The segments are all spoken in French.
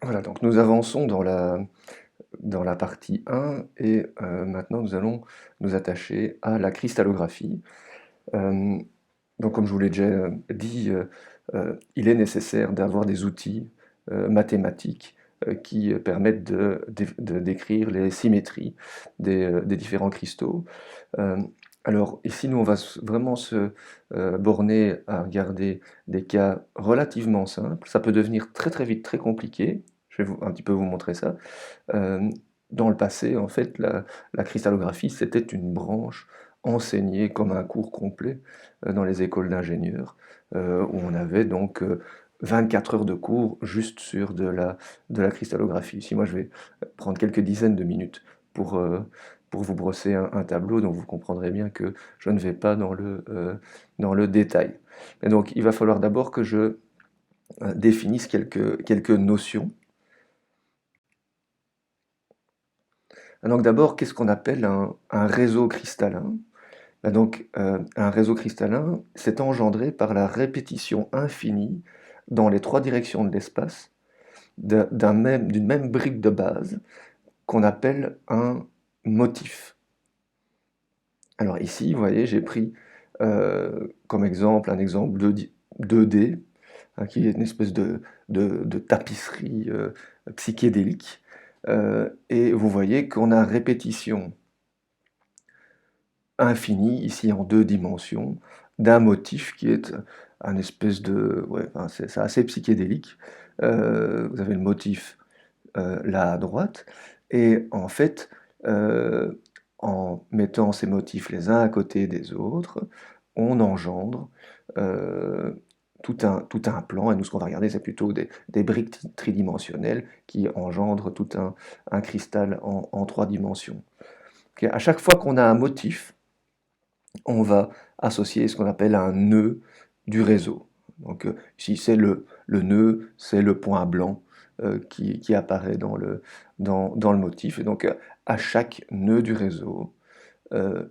Voilà, donc nous avançons dans la partie 1 et maintenant nous allons nous attacher à la cristallographie. Euh, donc comme je vous l'ai déjà dit, il est nécessaire d'avoir des outils mathématiques qui permettent de décrire les symétries des différents cristaux. Euh, alors ici, nous, on va vraiment se borner à regarder des cas relativement simples. Ça peut devenir très très vite très compliqué. Je vais un petit peu vous montrer ça. Euh, dans le passé, en fait, la cristallographie, c'était une branche enseignée comme un cours complet dans les écoles d'ingénieurs, où on avait donc 24 heures de cours juste sur de la cristallographie. Ici, moi, je vais prendre quelques dizaines de minutes pour, euh, pour vous brosser un tableau, donc vous comprendrez bien que je ne vais pas dans le détail. Et donc, il va falloir d'abord que je définisse quelques notions. Donc d'abord, qu'est-ce qu'on appelle un réseau cristallin? Un réseau cristallin, c'est engendré par la répétition infinie dans les trois directions de l'espace d'une même brique de base qu'on appelle un motif. Alors ici, vous voyez, j'ai pris comme exemple un exemple 2D, hein, qui est une espèce de tapisserie psychédélique. Et vous voyez qu'on a répétition infini, ici en deux dimensions, d'un motif qui est un espèce de... Ouais, enfin, c'est assez psychédélique. Vous avez le motif là à droite, et en fait, euh, en mettant ces motifs les uns à côté des autres, on engendre euh, tout un plan, et nous ce qu'on va regarder, c'est plutôt des briques tridimensionnelles qui engendrent un cristal en trois dimensions. Ok, à chaque fois qu'on a un motif, on va associer ce qu'on appelle un nœud du réseau. Donc ici, c'est le nœud, c'est le point blanc qui apparaît dans le motif. Et donc à chaque nœud du réseau,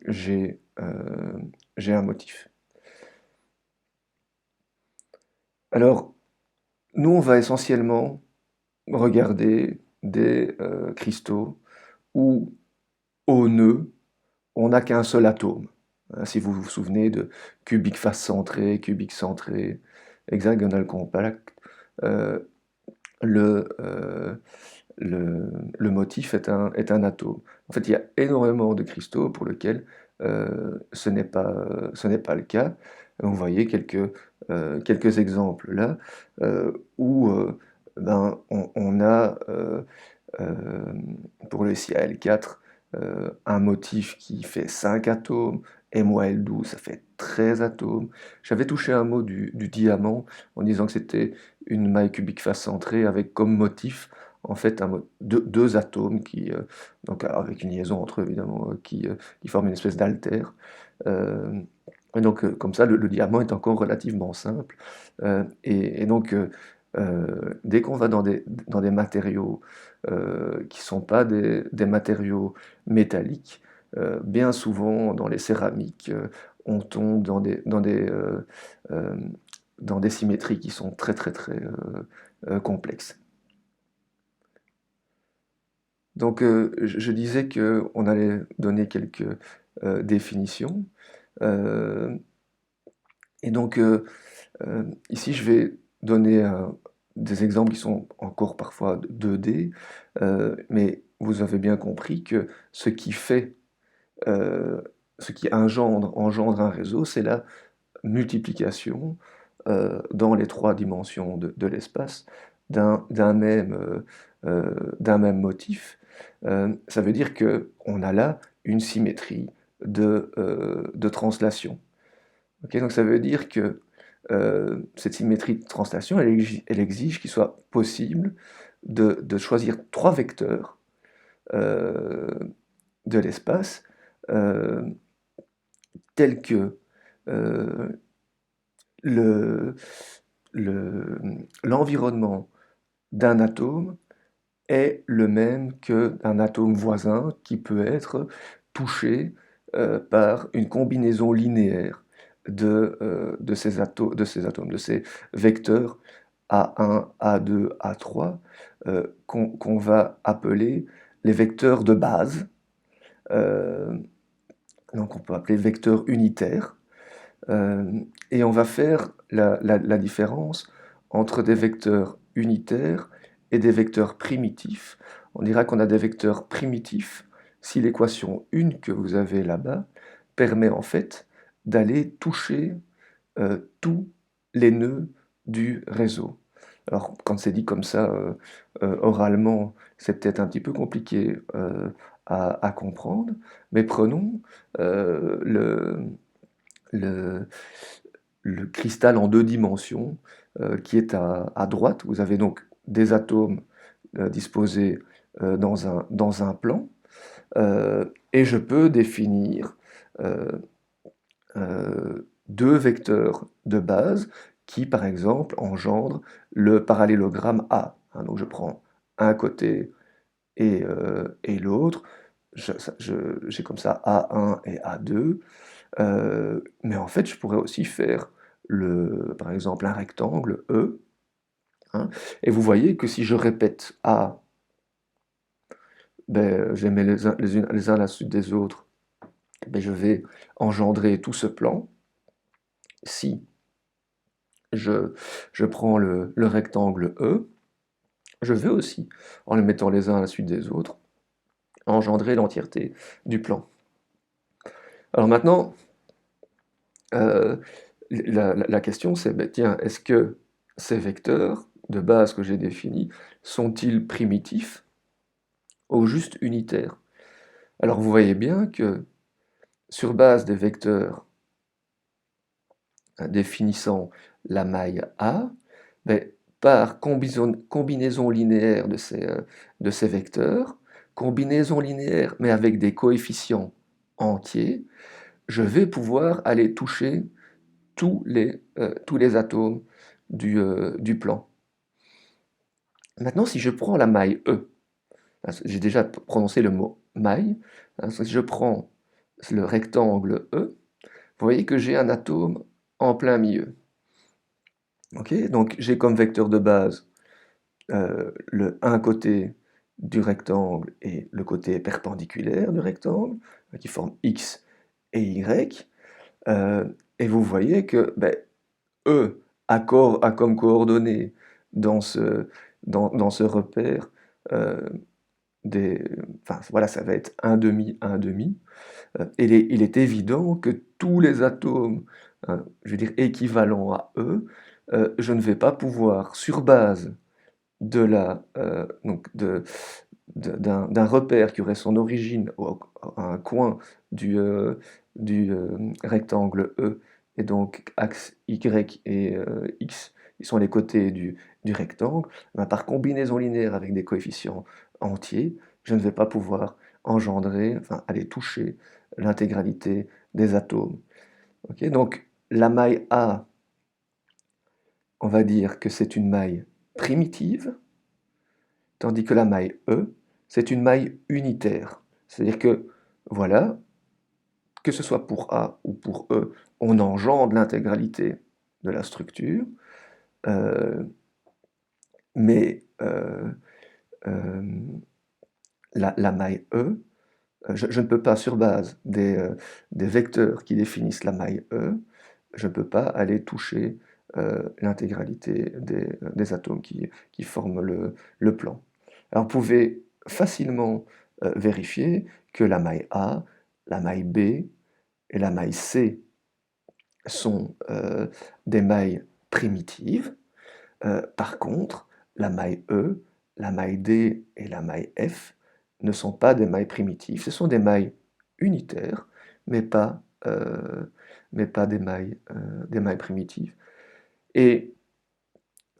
j'ai un motif. Alors, nous, on va essentiellement regarder des cristaux où, au nœud, on n'a qu'un seul atome. Si vous vous souvenez de cubique face centrée, cubique centré, hexagonal compact, euh, le, euh, le motif est un atome. En fait, il y a énormément de cristaux pour lesquels ce n'est pas le cas. Vous voyez quelques exemples là où on a euh, pour le CAL4 un motif qui fait 5 atomes, MOL12 ça fait 13 atomes. J'avais touché un mot du diamant en disant que c'était une maille cubique face centrée avec comme motif en fait deux atomes donc avec une liaison entre eux évidemment, qui forment une espèce d'altère. Euh, et donc comme ça le diamant est encore relativement simple. Et donc dès qu'on va dans des matériaux qui ne sont pas des matériaux métalliques, bien souvent dans les céramiques, on tombe euh, dans des symétries qui sont très très très complexes. Donc je disais qu'on allait donner quelques définitions. Euh, et donc ici je vais donner des exemples qui sont encore parfois 2D, mais vous avez bien compris que ce qui fait, euh, ce qui engendre un réseau, c'est la multiplication dans les trois dimensions de l'espace d'un même motif. Ça veut dire qu'on a là une symétrie de translation. Ok, donc ça veut dire que cette symétrie de translation, elle exige qu'il soit possible de choisir trois vecteurs euh, de l'espace euh, tels que euh, le, l'environnement d'un atome est le même que d'un atome voisin qui peut être touché par une combinaison linéaire de ces atomes, de ces vecteurs A1, A2, A3, qu'on va appeler les vecteurs de base. Euh, donc on peut appeler vecteurs unitaires. Et on va faire la différence entre des vecteurs unitaires et des vecteurs primitifs. On dira qu'on a des vecteurs primitifs si l'équation 1 que vous avez là-bas permet en fait d'aller toucher tous les nœuds du réseau. Alors, quand c'est dit comme ça oralement, c'est peut-être un petit peu compliqué à comprendre, mais prenons le, le, le cristal en deux dimensions qui est à droite. Vous avez donc des atomes disposés dans un plan, et je peux définir euh, deux vecteurs de base qui, par exemple, engendrent le parallélogramme A. Hein, donc je prends un côté et l'autre. J'ai comme ça A1 et A2. Mais en fait, je pourrais aussi faire, par exemple, un rectangle E. Hein, et vous voyez que si je répète A, ben, je les mets les uns à la suite des autres, ben, je vais engendrer tout ce plan. Si je, je prends le rectangle E, je vais aussi, en les mettant les uns à la suite des autres, engendrer l'entièreté du plan. Alors maintenant, euh, la question c'est, ben, tiens, est-ce que ces vecteurs de base que j'ai définis sont-ils primitifs ou juste unitaires? Alors vous voyez bien que sur base des vecteurs définissant la maille A, ben, par combinaison linéaire de ces vecteurs, combinaison linéaire mais avec des coefficients entiers, je vais pouvoir aller toucher tous les atomes du plan. Maintenant, si je prends la maille E, j'ai déjà prononcé le mot maille, hein, si je prends le rectangle E, vous voyez que j'ai un atome en plein milieu. Okay, donc j'ai comme vecteur de base un côté du rectangle et le côté perpendiculaire du rectangle, qui forment X et Y. Euh, et vous voyez que ben, E a comme coordonnées dans dans ce repère euh, enfin voilà, ça va être un demi, un demi. Et il est évident que tous les atomes, hein, je veux dire équivalents à E, je ne vais pas pouvoir, sur base de d'un repère qui aurait son origine à un coin du rectangle E, et donc axe Y et X, ils sont les côtés du rectangle, ben, par combinaison linéaire avec des coefficients entiers, je ne vais pas pouvoir engendrer, enfin aller toucher l'intégralité des atomes. Ok, donc la maille A, on va dire que c'est une maille primitive, tandis que la maille E, c'est une maille unitaire. C'est-à-dire que, voilà, que ce soit pour A ou pour E, on engendre l'intégralité de la structure, euh, mais euh, la maille E, je ne peux pas, sur base des vecteurs qui définissent la maille E, je ne peux pas aller toucher l'intégralité des atomes qui forment le plan. Alors, vous pouvez facilement vérifier que la maille A, la maille B et la maille C sont des mailles primitives. Par contre, la maille E, la maille D et la maille F ne sont pas des mailles primitives. Ce sont des mailles unitaires, mais pas, des mailles primitives. Et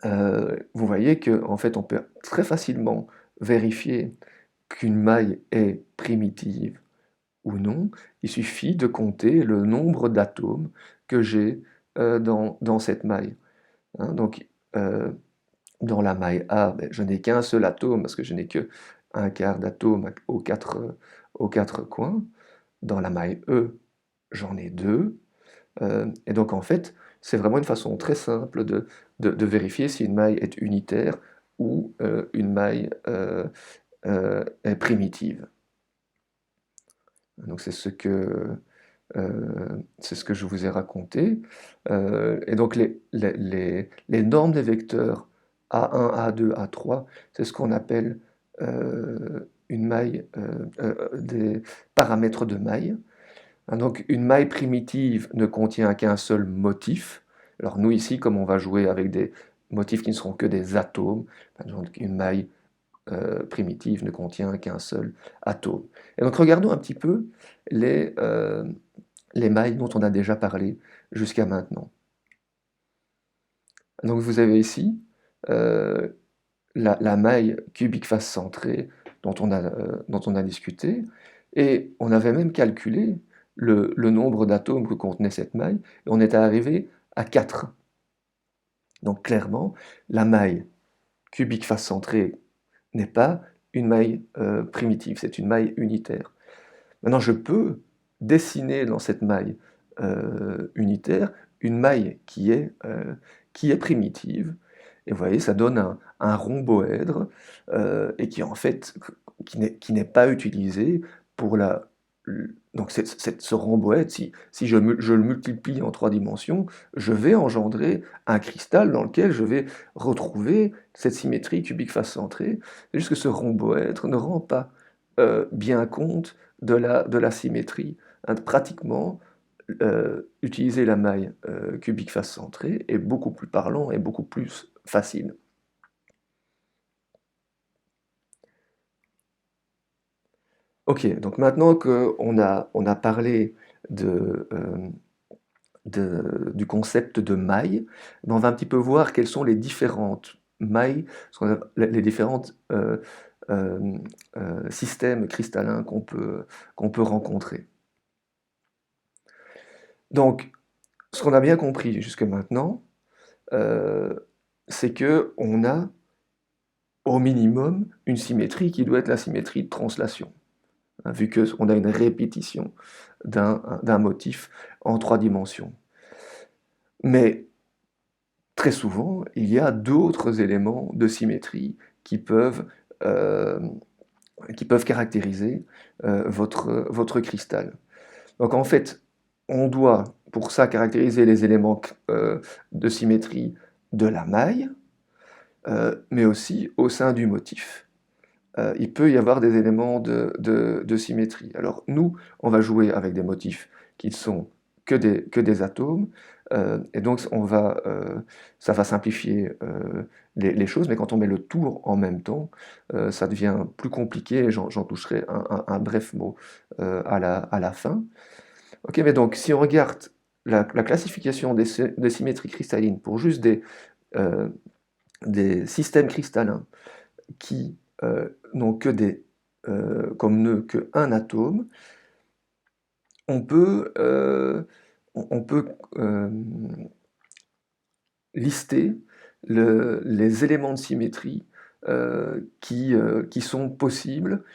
vous voyez que en fait, on peut très facilement vérifier qu'une maille est primitive ou non. Il suffit de compter le nombre d'atomes que j'ai dans cette maille. Hein. Donc, dans la maille A, ben, je n'ai qu'un seul atome parce que je n'ai que un quart d'atome aux quatre coins. Dans la maille E, j'en ai deux. Et donc, en fait, c'est vraiment une façon très simple de vérifier si une maille est unitaire ou une maille est primitive. Donc c'est ce que je vous ai raconté. Et donc les normes des vecteurs A1, A2, A3, c'est ce qu'on appelle une maille, des paramètres de maille. Hein, donc une maille primitive ne contient qu'un seul motif. Alors nous ici, comme on va jouer avec des motifs qui ne seront que des atomes, par exemple, une maille primitive ne contient qu'un seul atome. Et donc regardons un petit peu les, euh, les mailles dont on a déjà parlé jusqu'à maintenant. Donc vous avez ici euh, la maille cubique face centrée dont on a discuté, et on avait même calculé le nombre d'atomes que contenait cette maille, et on était arrivé à 4. Donc clairement, la maille cubique face centrée n'est pas une maille primitive, c'est une maille unitaire. Maintenant, je peux dessiner dans cette maille unitaire une maille qui est primitive. Et vous voyez, ça donne un rhomboèdre et qui en fait qui n'est pas utilisé pour la... Donc ce rhomboèdre, si je le multiplie en 3 dimensions, je vais engendrer un cristal dans lequel je vais retrouver cette symétrie cubique face centrée. C'est juste que ce rhomboèdre ne rend pas bien compte de la symétrie. Hein, pratiquement, utiliser la maille cubique face centrée est beaucoup plus parlant et beaucoup plus facile. Ok, donc maintenant on a parlé du concept de maille, ben on va un petit peu voir quelles sont les différentes mailles, les différentes euh, systèmes cristallins qu'on peut rencontrer. Donc, ce qu'on a bien compris jusque maintenant, euh, c'est que on a au minimum une symétrie qui doit être la symétrie de translation, hein, vu qu'on a une répétition d'un motif en 3 dimensions. Mais très souvent, il y a d'autres éléments de symétrie qui peuvent, euh, qui peuvent caractériser votre cristal. Donc en fait, on doit pour ça caractériser les éléments de symétrie de la maille, mais aussi au sein du motif. Il peut y avoir des éléments de symétrie. Alors nous, on va jouer avec des motifs qui ne sont que des atomes, et donc ça va simplifier les choses, mais quand on met le tout en même temps, ça devient plus compliqué, et j'en toucherai un bref mot à la fin. Ok, mais donc si on regarde la classification des symétries cristallines pour juste euh, des systèmes cristallins qui n'ont que comme nœud que un atome, on peut, on peut lister les éléments de symétrie qui sont possibles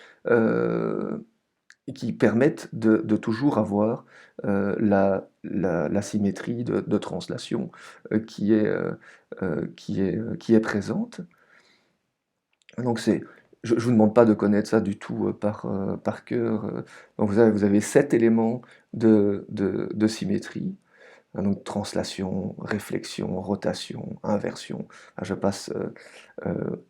et qui permettent de toujours avoir la symétrie de translation qui est présente. Donc je ne vous demande pas de connaître ça du tout par cœur. Donc vous avez 7 éléments de symétrie, hein, donc translation, réflexion, rotation, inversion. Enfin,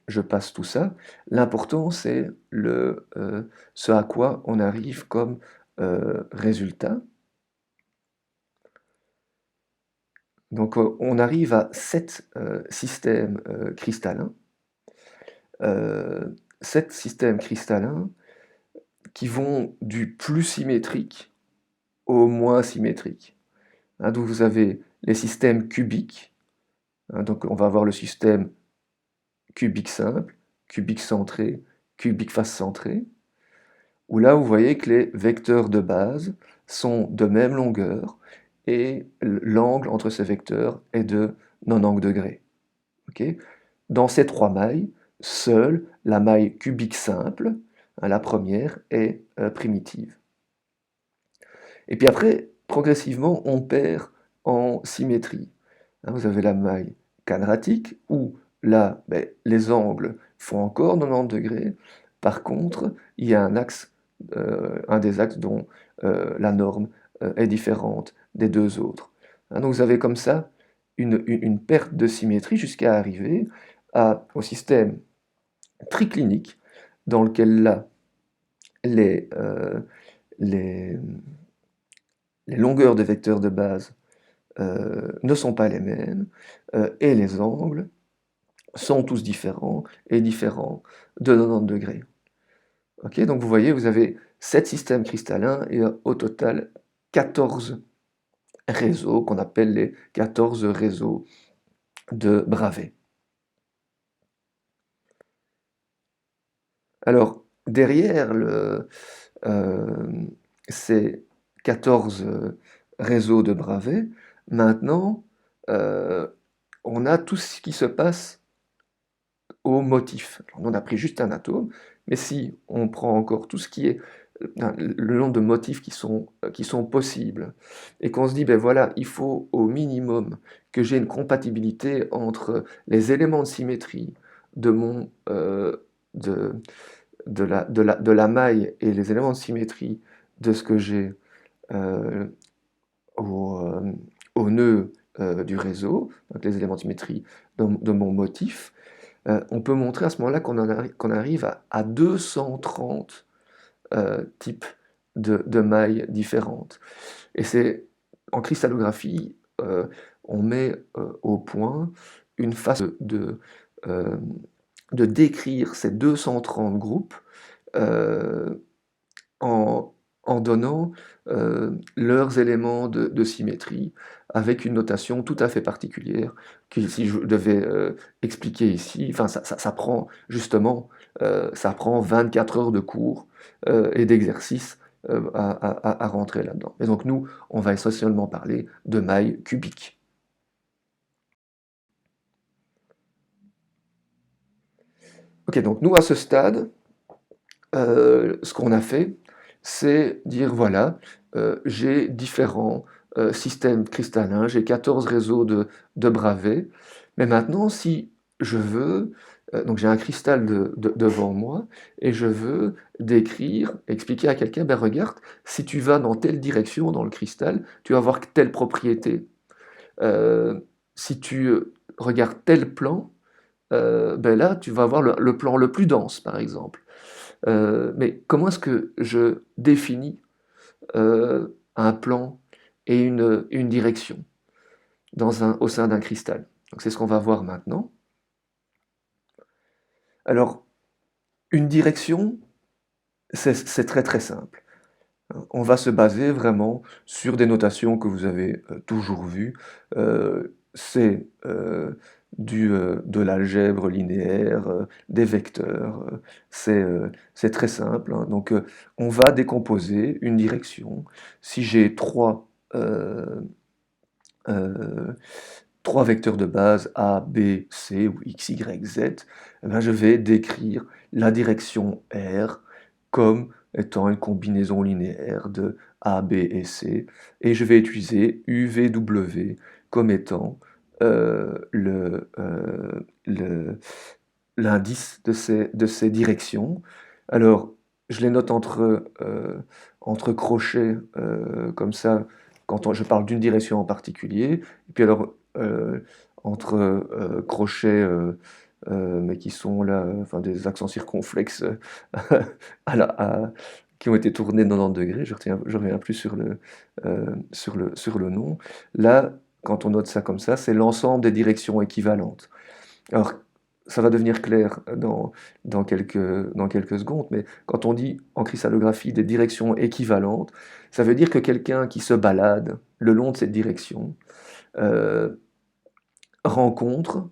je passe tout ça. L'important, c'est ce à quoi on arrive comme résultat. Donc on arrive à 7 systèmes cristallins. Euh, 7 systèmes cristallins qui vont du plus symétrique au moins symétrique. Hein, donc vous avez les systèmes cubiques, hein, donc on va avoir le système cubique simple, cubique centré, cubique face centré, où là vous voyez que les vecteurs de base sont de même longueur et l'angle entre ces vecteurs est de 90 degrés. Okay. Dans ces 3 mailles, seule la maille cubique simple, hein, la première, est primitive. Et puis après, progressivement, on perd en symétrie. hein. Vous avez la maille quadratique où là, ben, les angles font encore 90 degrés. Par contre, il y a un des axes dont la norme est différente des deux autres, hein. Donc vous avez comme ça une perte de symétrie jusqu'à arriver au système triclinique dans lequel là, les, euh, les, les longueurs de vecteurs de base ne sont pas les mêmes et les angles sont tous différents et différents de 90 degrés. Ok, donc vous voyez, vous avez 7 systèmes cristallins et au total 14 réseaux qu'on appelle les 14 réseaux de Bravais. Alors, derrière euh, ces 14 réseaux de Bravais, maintenant, euh, on a tout ce qui se passe au motif. Alors, on a pris juste un atome, mais si on prend encore tout ce qui est le nombre de motifs qui sont possibles, et qu'on se dit, ben voilà, il faut au minimum que j'ai une compatibilité entre les éléments de symétrie de mon, de, de la maille et les éléments de symétrie de ce que j'ai euh, au, euh, au nœud du réseau, donc les éléments de symétrie de mon motif, on peut montrer à ce moment-là qu'on arrive à 230 types de mailles différentes. Et c'est en cristallographie, on met au point une façon euh, de décrire ces 230 groupes euh, en, en donnant leurs éléments de symétrie avec une notation tout à fait particulière qui, si je devais expliquer ici, enfin ça prend justement ça prend 24 heures de cours et d'exercice à rentrer là-dedans. Et donc nous, on va essentiellement parler de mailles cubiques. Ok, donc nous à ce stade, ce qu'on a fait, c'est dire voilà, j'ai différents systèmes cristallins, j'ai 14 réseaux de Bravais, mais maintenant, si je veux, donc j'ai un cristal devant moi, et je veux décrire, expliquer à quelqu'un, ben regarde, si tu vas dans telle direction dans le cristal, tu vas avoir telle propriété. Euh, Si tu regardes tel plan, ben là, tu vas avoir le plan le plus dense, par exemple. Mais comment est-ce que je définis un plan et une direction au sein d'un cristal? Donc c'est ce qu'on va voir maintenant. Alors, une direction, c'est très très simple. On va se baser vraiment sur des notations que vous avez toujours vues. C'est de l'algèbre linéaire, des vecteurs. C'est très simple, hein. Donc on va décomposer une direction. Si j'ai euh, trois vecteurs de base A, B, C ou X, Y, Z, eh ben, je vais décrire la direction R comme étant une combinaison linéaire de A, B et C, et je vais utiliser UVW comme étant l'indice de ces directions. Alors, je les note entre crochets, comme ça, quand je parle d'une direction en particulier, et puis alors, entre crochets, mais qui sont là, enfin des accents circonflexes qui ont été tournés de 90 degrés, je reviens plus sur le nom. Là, quand on note ça comme ça, c'est l'ensemble des directions équivalentes. Alors, ça va devenir clair dans quelques secondes, mais quand on dit en cristallographie des directions équivalentes, ça veut dire que quelqu'un qui se balade le long de cette direction euh, rencontre,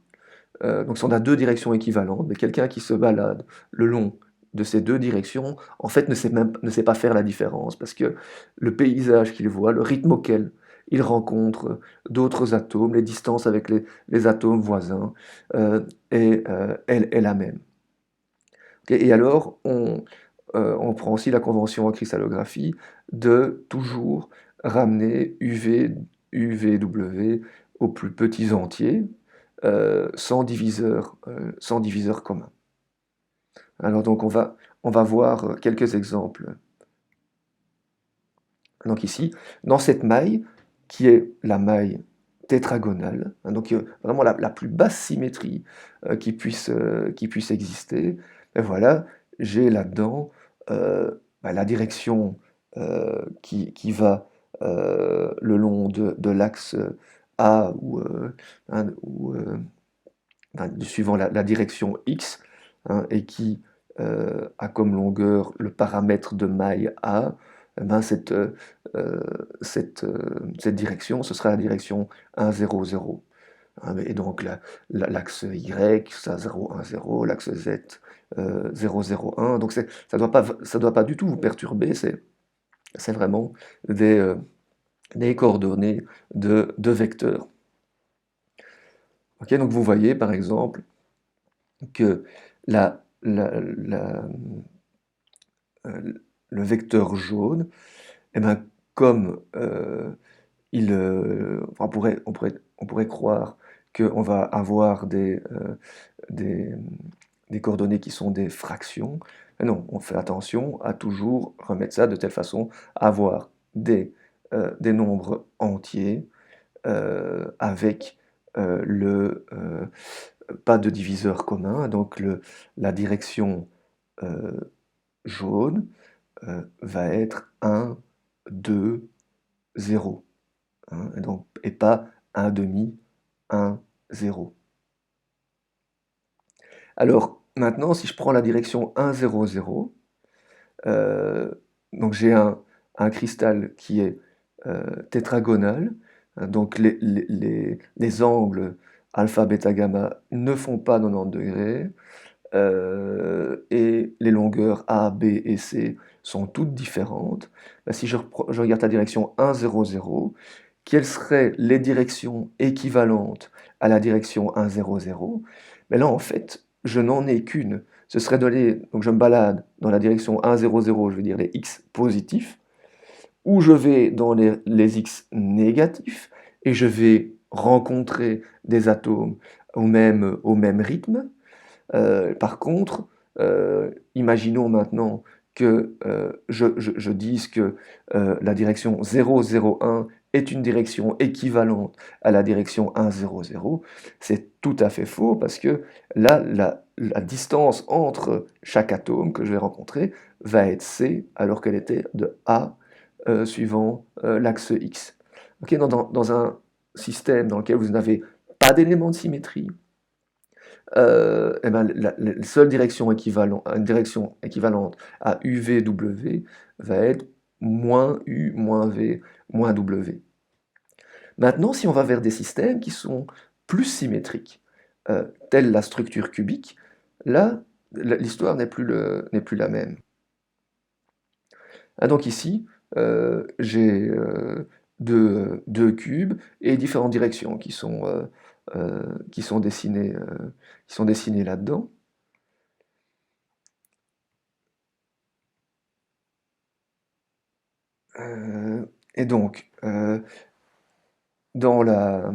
donc si on a deux directions équivalentes, mais quelqu'un qui se balade le long de ces deux directions, en fait, ne sait pas faire la différence, parce que le paysage qu'il voit, le rythme auquel il rencontre d'autres atomes, les distances avec les atomes voisins, est la même. Ok, et alors, on prend aussi la convention en cristallographie de toujours ramener UVW aux plus petits entiers sans diviseur commun. Alors donc on va voir quelques exemples. Donc ici, dans cette maille, qui est la maille tétragonale, hein, donc vraiment la plus basse symétrie qui puisse exister, et voilà, j'ai là-dedans la direction qui va le long de l'axe A suivant la direction X, hein, et qui a comme longueur le paramètre de maille A, eh ben cette direction, ce sera la direction 1, 0, 0. Hein, et donc l'axe Y, ça 0, 1, 0, l'axe Z 0, 0, 1. Donc ça doit pas du tout vous perturber, c'est vraiment des coordonnées de vecteurs. Ok, donc vous voyez par exemple que la, la- la- le vecteur jaune, eh ben, comme on pourrait croire qu'on va avoir des, des coordonnées qui sont des fractions, mais non, on fait attention à toujours remettre ça de telle façon à avoir des nombres entiers avec pas de diviseur commun, donc la direction euh, jaune va être 1, 2, 0, hein, et pas 1 demi, 1, 0. Alors maintenant, si je prends la direction 1, 0, 0, donc j'ai un cristal qui est tétragonal, hein, donc les angles alpha, bêta, gamma ne font pas 90 degrés, et les longueurs A, B et C sont toutes différentes. Bah, si je regarde la direction 1, 0, 0, quelles seraient les directions équivalentes à la direction 1, 0, 0? Mais là, en fait, je n'en ai qu'une. Ce serait donc je me balade dans la direction 1, 0, 0, je veux dire les x positifs, ou je vais dans les x négatifs, et je vais rencontrer des atomes au même rythme. Par contre, imaginons maintenant que je dise que la direction 0, 0, 1 est une direction équivalente à la direction 1, 0, 0. C'est tout à fait faux parce que là, la distance entre chaque atome que je vais rencontrer va être c alors qu'elle était de A suivant l'axe X. Ok, dans un système dans lequel vous n'avez pas d'éléments de symétrie, eh ben, la seule une direction équivalente à UVW va être moins U, moins V, moins W. Maintenant, si on va vers des systèmes qui sont plus symétriques, telle la structure cubique, là, l'histoire n'est plus la même. Ah, donc ici, j'ai deux cubes et différentes directions qui sont dessinées là-dedans. Et donc, dans, la,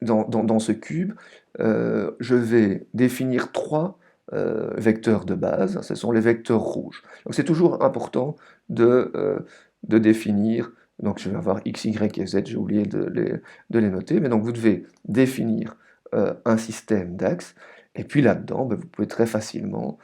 dans ce cube, je vais définir trois vecteurs de base. Ce sont les vecteurs rouges. Donc c'est toujours important de définir. Donc je vais avoir x, y et z, j'ai oublié de les noter. Mais donc vous devez définir un système d'axes. Et puis là-dedans, ben, vous pouvez très facilement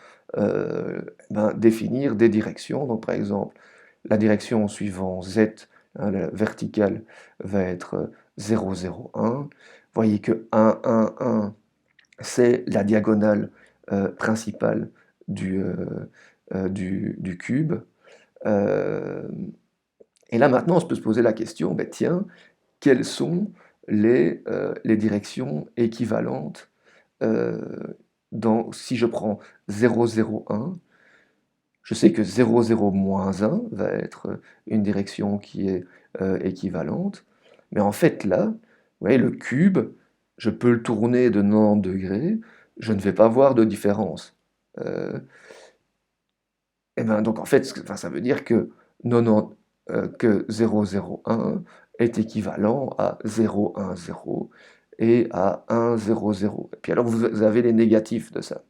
définir des directions. Donc par exemple, la direction suivant z, hein, la verticale, va être 0, 0, 1. Vous voyez que 1, 1, 1, c'est la diagonale principale du cube. Euh, et là maintenant, on peut se poser la question, ben, tiens, quelles sont les directions équivalentes euh, si je prends 0, 0, 1, je sais que 0, 0, moins 1 va être une direction qui est équivalente. Mais en fait, là, vous voyez, le cube, je peux le tourner de 90 degrés, je ne vais pas voir de différence. Euh, et ben, donc en fait, enfin, ça veut dire que 90, que 0, 0, 1 est équivalent à 0, 1, 0 et à 1, 0, 0. Et puis alors vous avez les négatifs de ça.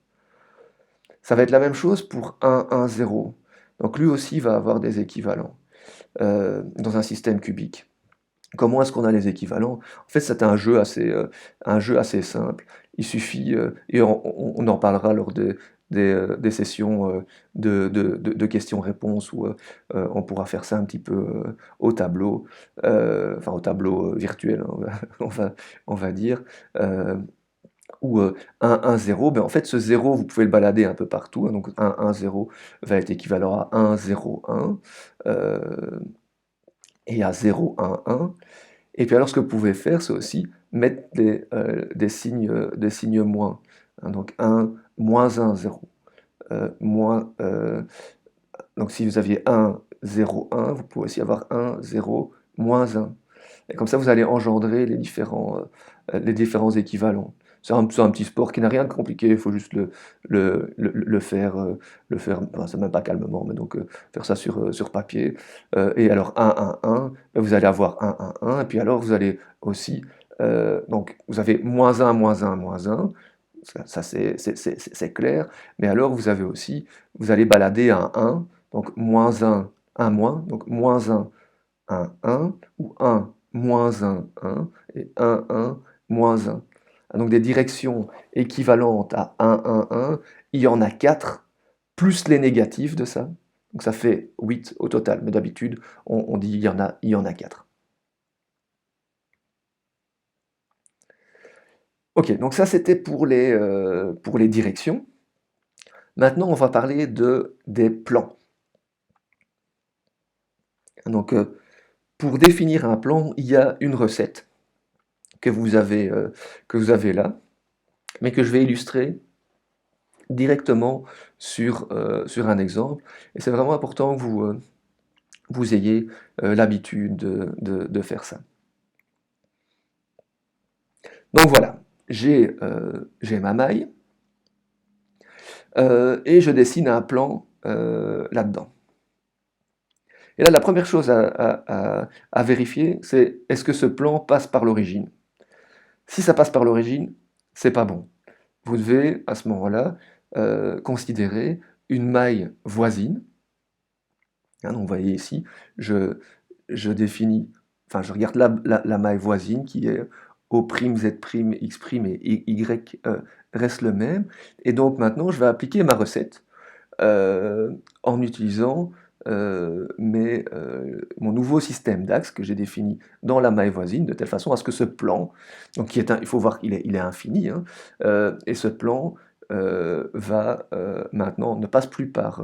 Ça va être la même chose pour 1, 1, 0. Donc lui aussi va avoir des équivalents dans un système cubique. Comment est-ce qu'on a les équivalents? En fait, c'est un jeu assez simple. Il suffit, et on en parlera lors des sessions de questions-réponses où on pourra faire ça un petit peu au tableau, enfin au tableau virtuel, hein, on va, on va dire. Euh, ou 1, 1, 0, ben en fait ce 0 vous pouvez le balader un peu partout, hein, donc 1, 1, 0 va être équivalent à 1, 0, 1, et à 0, 1, 1. Et puis alors ce que vous pouvez faire, c'est aussi mettre des signes moins. Hein, donc 1, moins 1, 0. Moins, donc si vous aviez 1, 0, 1, vous pouvez aussi avoir 1, 0, moins 1. Et comme ça, vous allez engendrer les différents équivalents. C'est un petit sport qui n'a rien de compliqué, il faut juste le faire, enfin, c'est même pas calmement, mais donc faire ça sur papier. Et alors 1, 1, 1, ben, vous allez avoir 1, 1, 1, et puis alors vous allez aussi, donc vous avez moins 1, moins 1, moins 1, ça c'est clair, mais alors vous avez aussi, vous allez balader un 1, donc moins 1 moins, donc moins 1, ou 1, moins 1 et 1, moins 1. Donc des directions équivalentes à 1, il y en a 4, plus les négatifs de ça. Donc ça fait 8 au total, mais d'habitude, on dit il y en a 4. Ok, donc ça c'était pour les directions. Maintenant, on va parler des plans. Donc, pour définir un plan, il y a une recette que que vous avez là, mais que je vais illustrer directement sur un exemple. Et c'est vraiment important que vous ayez l'habitude de faire ça. Donc voilà, j'ai ma maille et je dessine un plan là-dedans. Et là, la première chose à vérifier, c'est est-ce que ce plan passe par l'origine? Si ça passe par l'origine, c'est pas bon. Vous devez, à ce moment-là, considérer une maille voisine. Hein, donc, vous voyez ici, je, je définis, enfin, je regarde la maille voisine qui est O', Z', X' et Y reste le même. Et donc, maintenant, je vais appliquer ma recette en utilisant mon nouveau système d'axes que j'ai défini dans la maille voisine, de telle façon à ce que ce plan, donc il faut voir qu'il est infini, hein, et ce plan va maintenant ne passe plus par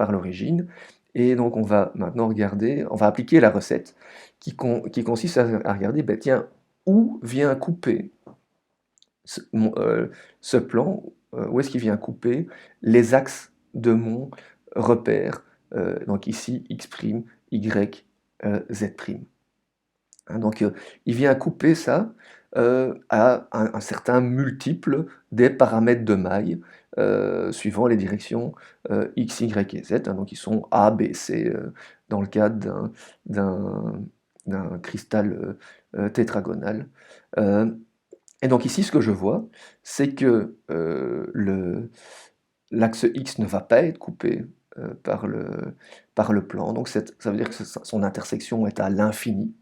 l'origine, et donc on va maintenant regarder, on va appliquer la recette qui consiste à regarder, ben, tiens, où vient couper ce, ce plan, où est-ce qu'il vient couper les axes de mon repère, donc ici x', y, z'. Hein, donc il vient couper ça à un certain multiple des paramètres de maille suivant les directions x, y et z, hein, donc ils sont A, B, C dans le cadre d'un cristal tétragonal. Euh, et donc ici, ce que je vois, c'est que l'axe X ne va pas être coupé par le plan, donc ça veut dire que son intersection est à l'infini.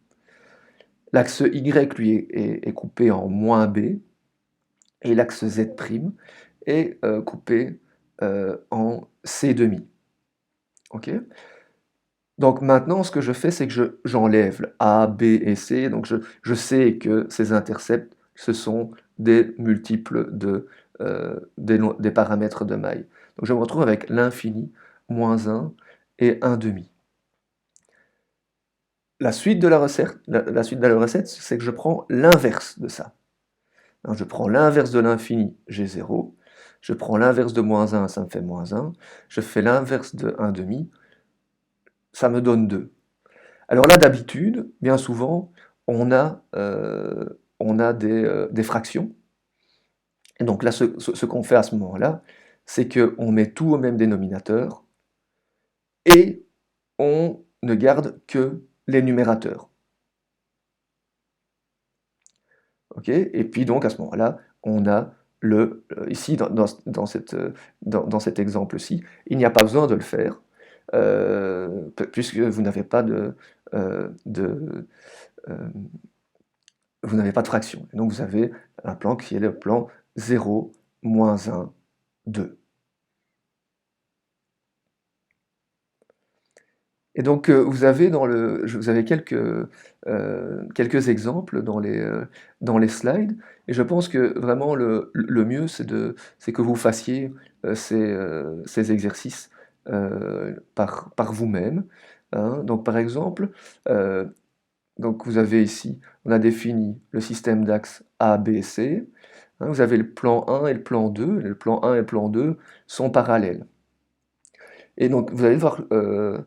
L'axe Y, lui, est coupé en moins B, et l'axe Z' est coupé en C demi. Ok. Donc maintenant, ce que je fais, c'est que j'enlève A, B et C, donc je sais que ces intercepts, ce sont des multiples des paramètres de maille. Donc je me retrouve avec l'infini, moins 1 et 1 demi. La suite de la recette, c'est que je prends l'inverse de ça. Alors, je prends l'inverse de l'infini, j'ai 0. Je prends l'inverse de moins 1, ça me fait moins 1. Je fais l'inverse de 1 demi, ça me donne 2. Alors là, d'habitude, bien souvent, on a des fractions. Et donc là, ce qu'on fait à ce moment-là, c'est qu'on met tout au même dénominateur et on ne garde que les numérateurs. ok? Et puis donc à ce moment-là, on a ici dans cet exemple-ci, il n'y a pas besoin de le faire, puisque euh, vous n'avez pas de fraction. Et donc vous avez un plan qui est le plan 0, moins 1, 2. Et donc vous avez quelques exemples dans les slides, et je pense que vraiment le mieux c'est que vous fassiez ces exercices par vous-même, hein. Donc par exemple, euh, donc vous avez ici, on a défini le système d'axes A, B, C, hein. Vous avez le plan 1 et le plan 2, et le plan 1 et le plan 2 sont parallèles. Et donc vous allez devoir euh,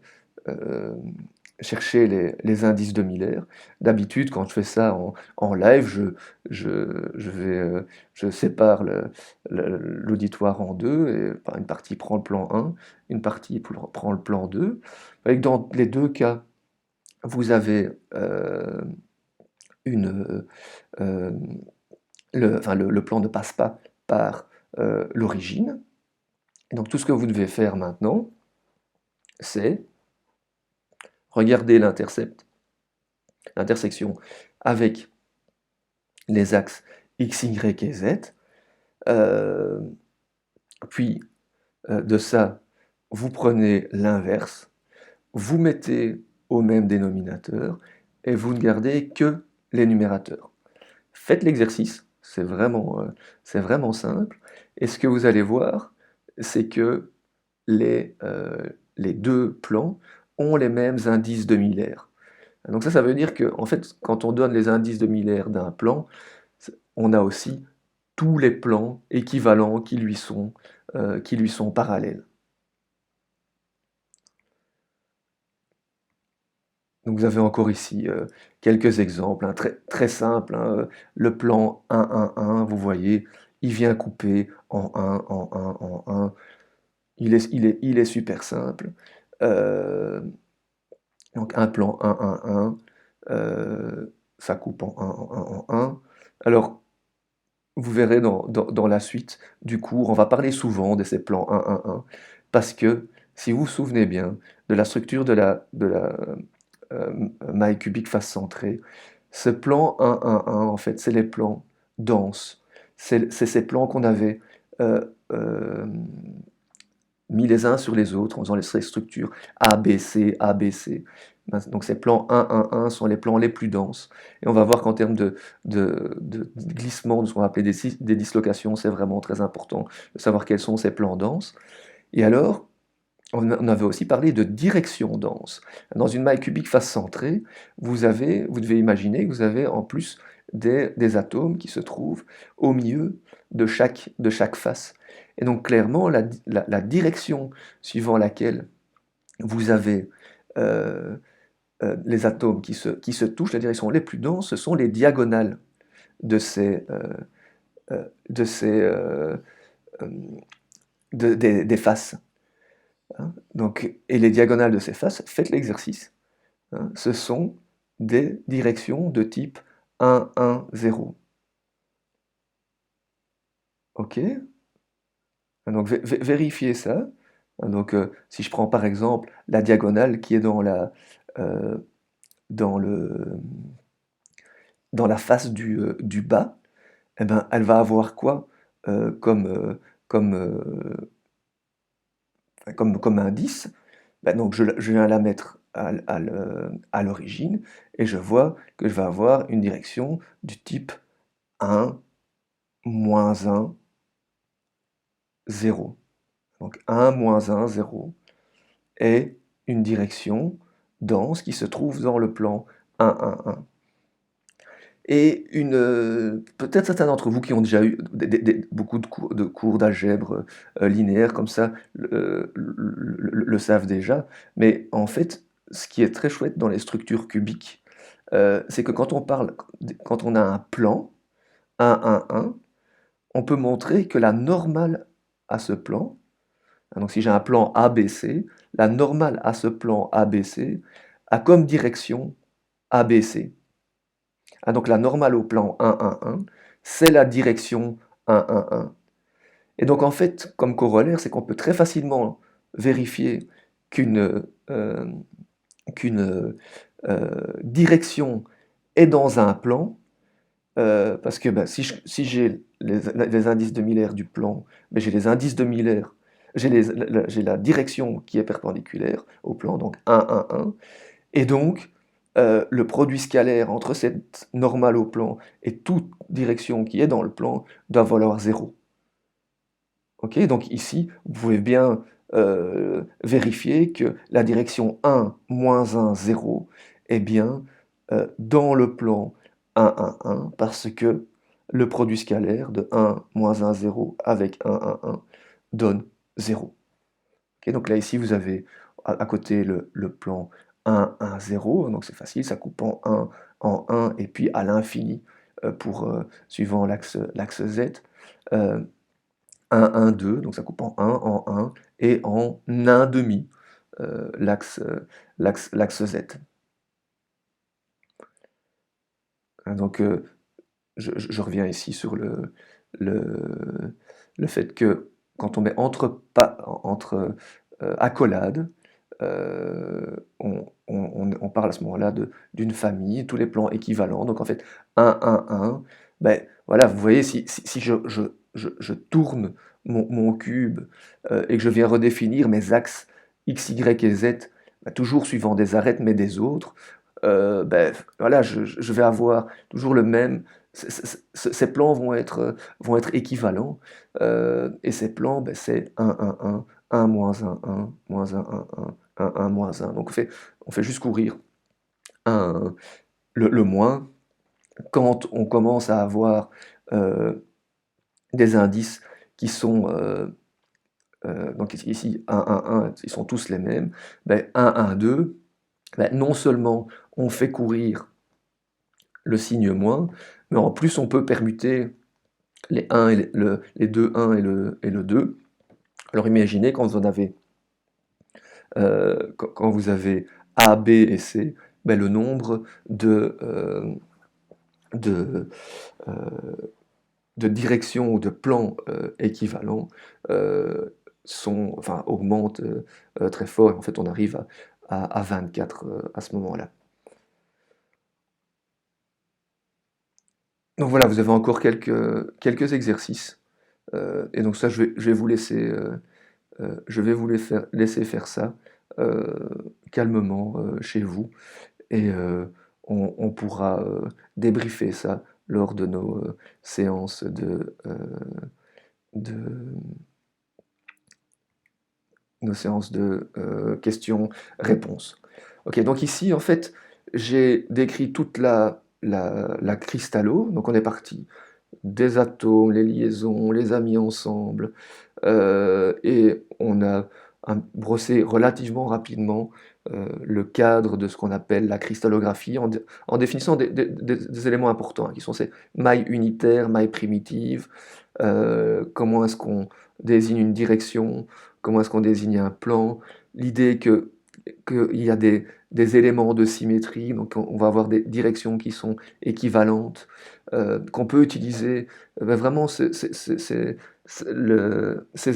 chercher les indices demi-laires. D'habitude, quand je fais ça en live, je sépare l'auditoire en deux, et une partie prend le plan 1, une partie prend le plan 2. Et dans les deux cas, vous avez une, euh, le plan ne passe pas par l'origine. Et donc tout ce que vous devez faire maintenant, c'est regarder l'intersection avec les axes X, Y et Z. Euh, Puis de ça, vous prenez l'inverse, vous mettez au même dénominateur et vous ne gardez que les numérateurs. Faites l'exercice, c'est vraiment simple. Et ce que vous allez voir, c'est que les deux plans ont les mêmes indices demi-laires. Donc ça veut dire que, en fait, quand on donne les indices demi-laires d'un plan, on a aussi tous les plans équivalents qui lui sont parallèles. Donc vous avez encore ici quelques exemples, hein, très, très simples, hein. Le plan 1-1-1, vous voyez, il vient couper en 1, en 1, en 1. Il est super simple. Euh, donc un plan 1-1-1, ça coupe en 1, en 1, en 1. Alors, vous verrez dans la suite du cours, on va parler souvent de ces plans 1-1-1, parce que si vous vous souvenez bien de la structure de la maille cubique face centrée, ce plan 1-1-1, en fait, c'est les plans denses. C'est ces plans qu'on avait euh, euh, mis les uns sur les autres en faisant les structures A, B, C, A, B, C. Donc ces plans 1-1-1 sont les plans les plus denses. Et on va voir qu'en termes de glissement, de ce qu'on va appeler des dislocations, c'est vraiment très important de savoir quels sont ces plans denses. Et alors, on avait aussi parlé de direction dense. Dans une maille cubique face centrée, vous devez imaginer que vous avez en plus des atomes qui se trouvent au milieu de chaque face. Et donc clairement, la direction suivant laquelle vous avez les atomes qui se touchent, la direction les plus denses, ce sont les diagonales de de ces, euh, des faces, hein. Donc, et les diagonales de ces faces, faites l'exercice, hein, ce sont des directions de type 1, 1, 0. OK? Donc vérifiez ça. Donc si je prends par exemple la diagonale qui est euh, dans dans la face du bas, eh ben, elle va avoir quoi comme, comme, comme indice? Ben donc je viens la mettre à l'origine et je vois que je vais avoir une direction du type 1, moins 1, 0. Donc 1, moins 1, 0 est une direction dense qui se trouve dans le plan 1, 1, 1. Et peut-être certains d'entre vous qui ont déjà eu beaucoup de cours d'algèbre linéaire comme ça le savent déjà, mais en fait, ce qui est très chouette dans les structures cubiques, c'est que quand on a un plan 1, 1, 1, on peut montrer que la normale à ce plan, hein, donc si j'ai un plan ABC, la normale à ce plan ABC a comme direction ABC. Ah, donc la normale au plan 1, 1, 1, c'est la direction 1, 1, 1. Et donc en fait, comme corollaire, c'est qu'on peut très facilement vérifier qu'une euh, qu'une direction est dans un plan, parce que ben, si j'ai les indices de Miller du plan, ben, j'ai les indices de Miller, j'ai la direction qui est perpendiculaire au plan, donc 1, 1, 1, et donc le produit scalaire entre cette normale au plan et toute direction qui est dans le plan doit valoir 0. Ok, donc ici, vous pouvez bien vérifier que la direction 1, moins 1, 0 est bien dans le plan 1, 1, 1, parce que le produit scalaire de 1, moins 1, 0 avec 1, 1, 1 donne 0. Ok, donc là, ici, vous avez à côté le plan 1, 1, 0, donc c'est facile, ça coupe en 1 et puis à l'infini suivant l'axe Z. Euh, 1, 1, 2, donc ça coupe en 1 et en 1 demi, l'axe Z. Donc je reviens ici sur le, le fait que quand on met entre accolades, on parle à ce moment-là d'une famille, tous les plans équivalents. Donc en fait, 1, 1, 1, ben, voilà, vous voyez, si je tourne mon cube et que je viens redéfinir mes axes X, Y et Z, ben, toujours suivant des arêtes mais des autres, ben, voilà, je vais avoir toujours le même. Ces plans vont être équivalents. Et ces plans, ben, c'est 1, 1, 1, 1, moins 1, 1, moins 1, 1, 1, 1, 1, moins 1. Donc on fait juste courir le moins. Quand on commence à avoir des indices qui sont, donc ici 1, 1, 1, ils sont tous les mêmes, ben, 1, 1, 2, ben, non seulement on fait courir le signe moins, mais en plus on peut permuter les 1 et les 2 1 et le 2. Alors imaginez quand vous avez A, B et C, ben, le nombre de, euh, de directions ou de plans équivalents augmentent très fort. Et en fait, on arrive à 24 à ce moment-là. Donc voilà, vous avez encore quelques exercices. Et donc ça, je vais vous laisser, laisser faire ça calmement chez vous. Et on pourra débriefer ça lors de nos séances de, questions-réponses. Ok, donc ici, en fait, j'ai décrit toute la cristallo. Donc on est parti des atomes, les liaisons, les amis ensemble, et on a brossé relativement rapidement le cadre de ce qu'on appelle la cristallographie en définissant des éléments importants, hein, qui sont ces mailles unitaires, mailles primitives, comment est-ce qu'on désigne une direction, comment est-ce qu'on désigne un plan, l'idée qu'il y a des éléments de symétrie, donc on va avoir des directions qui sont équivalentes, qu'on peut utiliser vraiment ces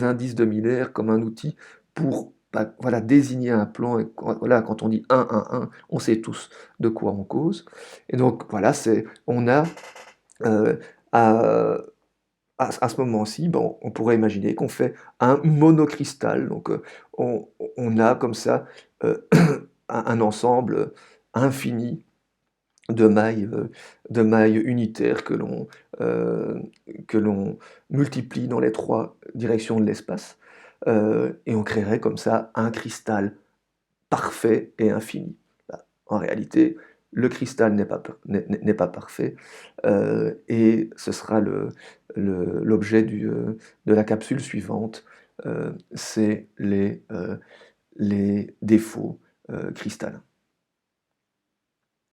indices de Miller comme un outil pour voilà, désigner un plan. Et voilà, quand on dit 1, 1, 1, on sait tous de quoi on cause. Et donc voilà, on a euh, à, à ce moment-ci, bon, on pourrait imaginer qu'on fait un monocristal. Donc on a comme ça un ensemble infini de mailles unitaires euh, que l'on multiplie dans les trois directions de l'espace. Et on créerait comme ça un cristal parfait et infini. Bah, en réalité, le cristal n'est pas parfait, et ce sera l'objet de la capsule suivante, c'est les défauts cristallins.